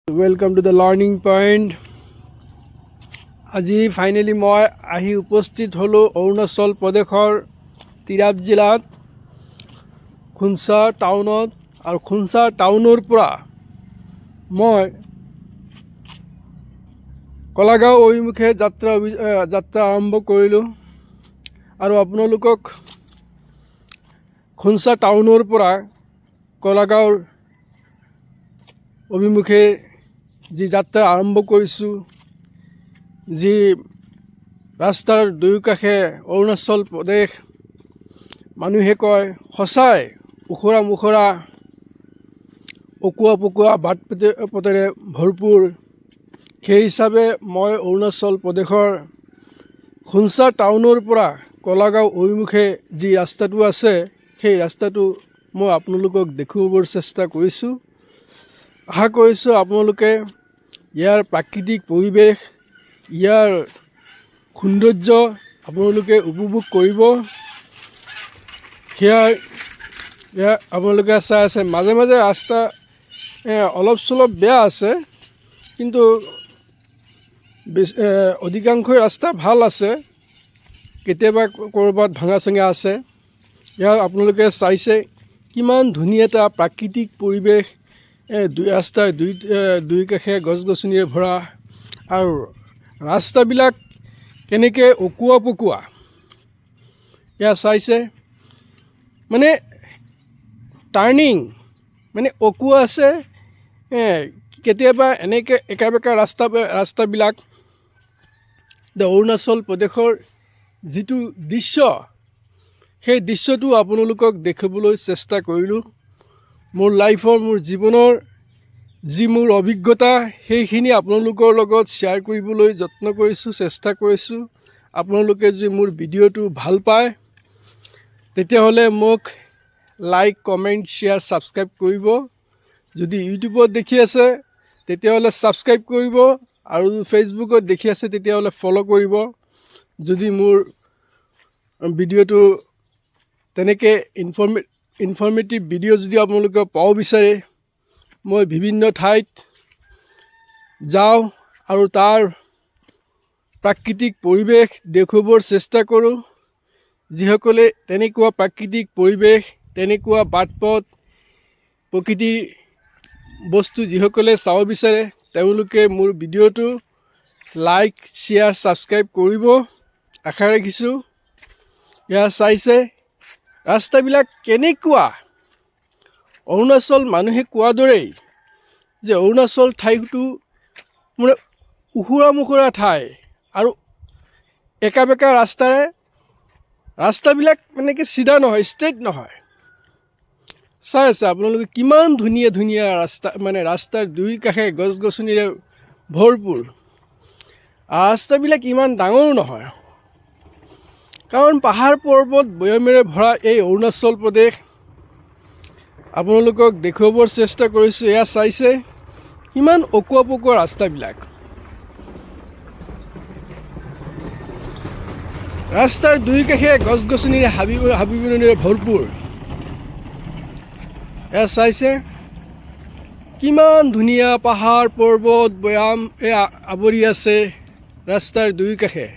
Welcome to the learning point. আজি finally মই আহি উপস্থিত হলো অৰুণাচল প্ৰদেশৰ তিৰাপ জিলাত খুনসা টাউনত আৰু খুনসা টাউনৰ পৰা মই কলাগাঁও অভিমুখে যাত্ৰা আৰম্ভ কৰিলোঁ আৰু আপোনালোকক খুনসা টাউনৰ পৰা কলাগাঁৱৰ অভিমুখে যি যাত্ৰা আৰম্ভ কৰিছোঁ, যি ৰাস্তাৰ দুয়োকাষে অৰুণাচল প্ৰদেশ, মানুহে কয় সঁচাই ওখৰা মোখৰা অকোৱা পকোৱা বাট পথেৰে ভৰপূৰ। সেই হিচাপে মই অৰুণাচল প্ৰদেশৰ খুনসা টাউনৰ পৰা কলাগাঁও অভিমুখে যি ৰাস্তাটো আছে, সেই ৰাস্তাটো মই আপোনালোকক দেখুৱাবৰ চেষ্টা কৰিছোঁ। আশা কৰিছোঁ আপোনালোকে ইয়াৰ প্ৰাকৃতিক পৰিৱেশ, ইয়াৰ সৌন্দৰ্য আপোনালোকে উপভোগ কৰিব। সেয়া আপোনালোকে চাই আছে। মাজে মাজে ৰাস্তা অলপ চলপ বেয়া আছে, কিন্তু অধিকাংশ ৰাস্তা ভাল আছে। কেতিয়াবা ক'ৰবাত ভাঙা চিঙা আছে। ইয়াৰ আপোনালোকে চাইছে কিমান ধুনীয়া এটা প্ৰাকৃতিক পৰিৱেশ। ৰাস্তাৰ দুই কাষে গছ গছনিৰে ভৰা, আৰু ৰাস্তাবিলাক কেনেকৈ অকোৱা পকোৱা এয়া চাইছে। মানে টাৰ্ণিং মানে অকোৱা আছে। কেতিয়াবা এনেকৈ একা বেকা ৰাস্তাবিলাক অৰুণাচল প্ৰদেশৰ যিটো দৃশ্য, সেই দৃশ্যটো আপোনালোকক দেখাবলৈ চেষ্টা কৰিলোঁ। মোৰ লাইফৰ, মোৰ জীৱনৰ যি মোৰ অভিজ্ঞতা, সেইখিনি আপোনালোকৰ লগত শ্বেয়াৰ কৰিবলৈ যত্ন কৰিছোঁ, চেষ্টা কৰিছোঁ। আপোনালোকে যদি মোৰ ভিডিঅ'টো ভাল পায়, তেতিয়াহ'লে মোক লাইক, কমেণ্ট, শ্বেয়াৰ, ছাবস্ক্ৰাইব কৰিব। যদি ইউটিউবত দেখি আছে তেতিয়াহ'লে ছাবস্ক্ৰাইব কৰিব, আৰু ফেচবুকত দেখি আছে তেতিয়াহ'লে ফ'ল' কৰিব। যদি মোৰ ভিডিঅ'টো তেনেকৈ ইনফৰ্মেটিভ ভিডিঅ' যদি আপোনালোকে পাব বিচাৰে, মই বিভিন্ন ঠাইত যাওঁ আৰু তাৰ প্ৰাকৃতিক পৰিৱেশ দেখুৱাবৰ চেষ্টা কৰোঁ। যিসকলে তেনেকুৱা প্ৰাকৃতিক পৰিৱেশ, তেনেকুৱা বাট পথ, প্ৰকৃতিৰ বস্তু যিসকলে চাব বিচাৰে, তেওঁলোকে মোৰ ভিডিঅ'টো লাইক, শ্বেয়াৰ, ছাবস্ক্ৰাইব কৰিব, আশা ৰাখিছোঁ। এয়া চাইছে ৰাস্তাবিলাক কেনেকুৱা। অৰুণাচল মানুহে কোৱাৰ দৰেই যে অৰুণাচল ঠাইটো মানে ওখৰা মোখৰা ঠাই, আৰু একা বেকা ৰাস্তাবিলাক এনেকৈ চিধা নহয়, ষ্ট্ৰেইট নহয়। চাই আছে আপোনালোকে কিমান ধুনীয়া ধুনীয়া ৰাস্তা, মানে ৰাস্তাৰ দুই কাষে গছ গছনিৰে ভৰপূৰ। ৰাস্তাবিলাক ইমান ডাঙৰো নহয়, কাৰণ পাহাৰ পৰ্বত ভৈয়ামেৰে ভৰা এই অৰুণাচল প্ৰদেশ আপোনালোকক দেখুৱাবৰ চেষ্টা কৰিছোঁ। এয়া চাইছে কিমান অকোৱা পকোৱা ৰাস্তাবিলাক। ৰাস্তাৰ দুই কাষে গছ গছনিৰে হাবি বননিৰে ভৰপূৰ। এয়া চাইছে কিমান ধুনীয়া পাহাৰ পৰ্বত ভৈয়াম আৱৰি আছে ৰাস্তাৰ দুই কাষে।